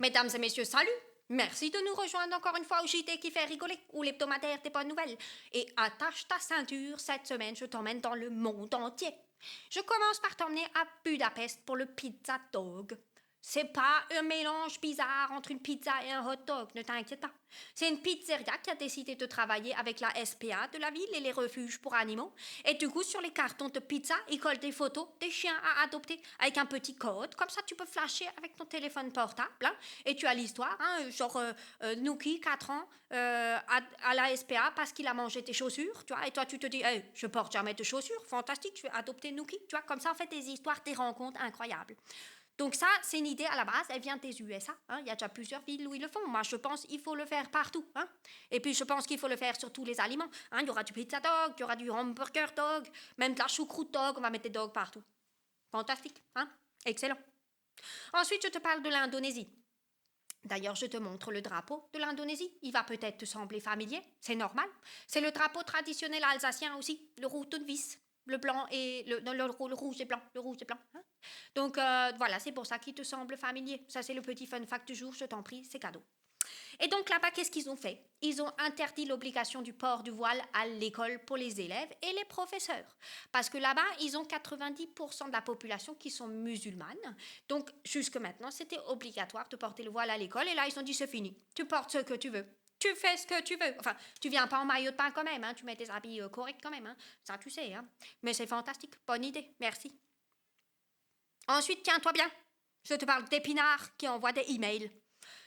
Mesdames et messieurs, salut! Merci de nous rejoindre encore une fois au JT qui fait rigoler, ou l'hebdomadaire des bonnes nouvelles. Et attache ta ceinture, cette semaine je t'emmène dans le monde entier. Je commence par t'emmener à Budapest pour le Pizza Dog. C'est pas un mélange bizarre entre une pizza et un hot dog, ne t'inquiète pas. C'est une pizzeria qui a décidé de travailler avec la SPA de la ville et les refuges pour animaux. Et du coup, sur les cartons de pizza, ils collent des photos des chiens à adopter avec un petit code. Comme ça, tu peux flasher avec ton téléphone portable. Hein, et tu as l'histoire, hein, genre Nookie, 4 ans, à la SPA parce qu'il a mangé tes chaussures. Tu vois, et toi, tu te dis, hey, je porte jamais de chaussures, fantastique, je vais adopter Nookie. Tu vois, comme ça, en fait, des histoires, des rencontres incroyables. Donc ça, c'est une idée à la base, elle vient des USA. Hein. Il y a déjà plusieurs villes où ils le font. Moi, je pense qu'il faut le faire partout. Hein. Et puis, je pense qu'il faut le faire sur tous les aliments. Hein. Il y aura du pizza dog, il y aura du hamburger dog, même de la choucroute dog. On va mettre des dogs partout. Fantastique. Hein. Excellent. Ensuite, je te parle de l'Indonésie. D'ailleurs, je te montre le drapeau de l'Indonésie. Il va peut-être te sembler familier. C'est normal. C'est le drapeau traditionnel alsacien aussi, le roux de vis. Le blanc et le rouge et blanc. Le rouge et blanc. Hein. Donc voilà, c'est pour ça qu'il te semble familier. Ça, c'est le petit fun fact du jour, je t'en prie, c'est cadeau. Et donc là-bas, qu'est-ce qu'ils ont fait? Ils ont interdit l'obligation du port du voile à l'école pour les élèves et les professeurs. Parce que là-bas, ils ont 90% de la population qui sont musulmanes. Donc jusque maintenant, c'était obligatoire de porter le voile à l'école. Et là, ils ont dit, c'est fini. Tu portes ce que tu veux. Tu fais ce que tu veux. Enfin, tu viens pas en maillot de bain quand même. Hein. Tu mets tes habits corrects quand même. Hein. Ça, tu sais. Hein. Mais c'est fantastique. Bonne idée. Merci. Ensuite, tiens-toi bien. Je te parle d'Épinard qui envoie des emails.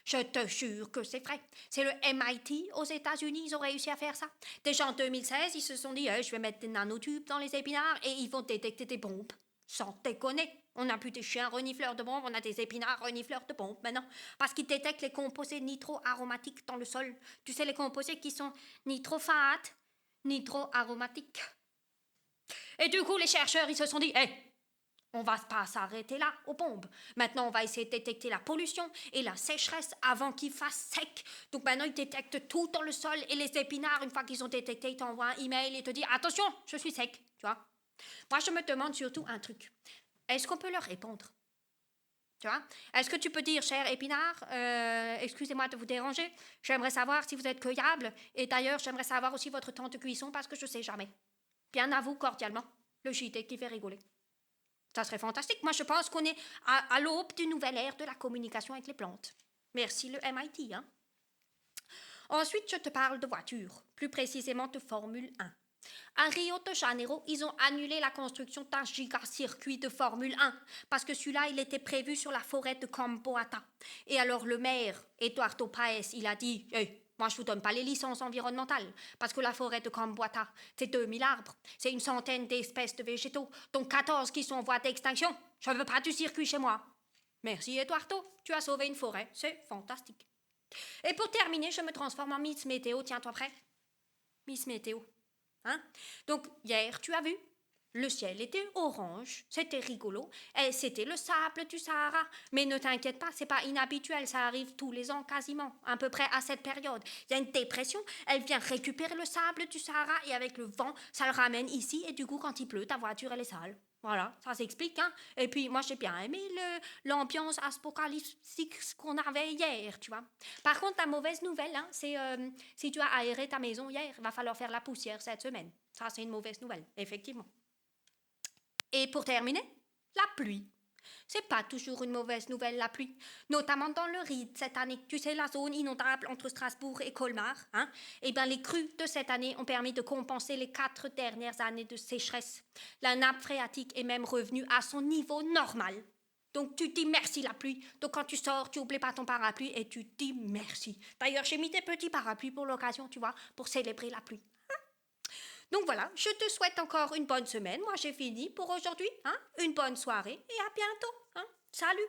Je te jure que c'est vrai. C'est le MIT aux États-Unis, ils ont réussi à faire ça. Déjà en 2016, ils se sont dit, je vais mettre des nanotubes dans les épinards et ils vont détecter des bombes. Sans déconner. On n'a plus des chiens renifleurs de bombes, on a des épinards renifleurs de bombes maintenant. Parce qu'ils détectent les composés nitro-aromatiques dans le sol. Tu sais, les composés qui sont nitrophates, nitro-aromatiques. Et du coup, les chercheurs, ils se sont dit, on va pas s'arrêter là, aux bombes. Maintenant, on va essayer de détecter la pollution et la sécheresse avant qu'il fasse sec. Donc maintenant, ils détectent tout dans le sol et les épinards, une fois qu'ils ont détecté, ils t'envoient un email et te disent « Attention, je suis sec », tu vois. Moi, je me demande surtout un truc. Est-ce qu'on peut leur répondre? Tu vois? Est-ce que tu peux dire « Cher épinard, excusez-moi de vous déranger, j'aimerais savoir si vous êtes cueillable et d'ailleurs, j'aimerais savoir aussi votre temps de cuisson parce que je sais jamais. » Bien à vous, cordialement, le JT qui fait rigoler. Ça serait fantastique. Moi, je pense qu'on est à l'aube d'une nouvelle ère de la communication avec les plantes. Merci le MIT. Hein. Ensuite, je te parle de voitures, plus précisément de Formule 1. À Rio de Janeiro, ils ont annulé la construction d'un gigacircuit de Formule 1 parce que celui-là, il était prévu sur la forêt de Camboata. Et alors le maire, Eduardo Paes, il a dit moi, je vous donne pas les licences environnementales, parce que la forêt de Camboata, c'est 2000 arbres, c'est une centaine d'espèces de végétaux, dont 14 qui sont en voie d'extinction. Je veux pas du circuit chez moi. Merci, Eduardo, tu as sauvé une forêt, c'est fantastique. Et pour terminer, je me transforme en Miss Météo, tiens-toi prêt? Miss Météo. Hein? Donc, hier, tu as vu? Le ciel était orange, c'était rigolo, et c'était le sable du Sahara. Mais ne t'inquiète pas, c'est pas inhabituel, ça arrive tous les ans quasiment, à peu près à cette période. Il y a une dépression, elle vient récupérer le sable du Sahara et avec le vent, ça le ramène ici et du coup quand il pleut, ta voiture elle est sale. Voilà, ça s'explique, hein. Et puis moi j'ai bien aimé l'ambiance apocalyptique qu'on avait hier, tu vois. Par contre, la mauvaise nouvelle, hein, c'est si tu as aéré ta maison hier, il va falloir faire la poussière cette semaine. Ça c'est une mauvaise nouvelle, effectivement. Et pour terminer, la pluie. C'est pas toujours une mauvaise nouvelle, la pluie. Notamment dans le Ride cette année. Tu sais, la zone inondable entre Strasbourg et Colmar. Hein? Eh bien, les crues de cette année ont permis de compenser les 4 dernières années de sécheresse. La nappe phréatique est même revenue à son niveau normal. Donc, tu dis merci, la pluie. Donc, quand tu sors, tu n'oublies pas ton parapluie et tu dis merci. D'ailleurs, j'ai mis des petits parapluies pour l'occasion, tu vois, pour célébrer la pluie. Donc voilà, je te souhaite encore une bonne semaine. Moi, j'ai fini pour aujourd'hui. Hein? Une bonne soirée et à bientôt. Hein? Salut!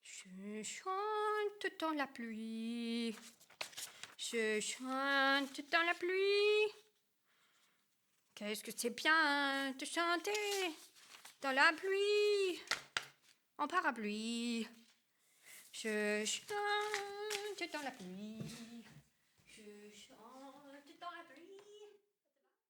Je chante dans la pluie. Je chante dans la pluie. Qu'est-ce que c'est bien de chanter dans la pluie, en parapluie. Je chante dans la pluie.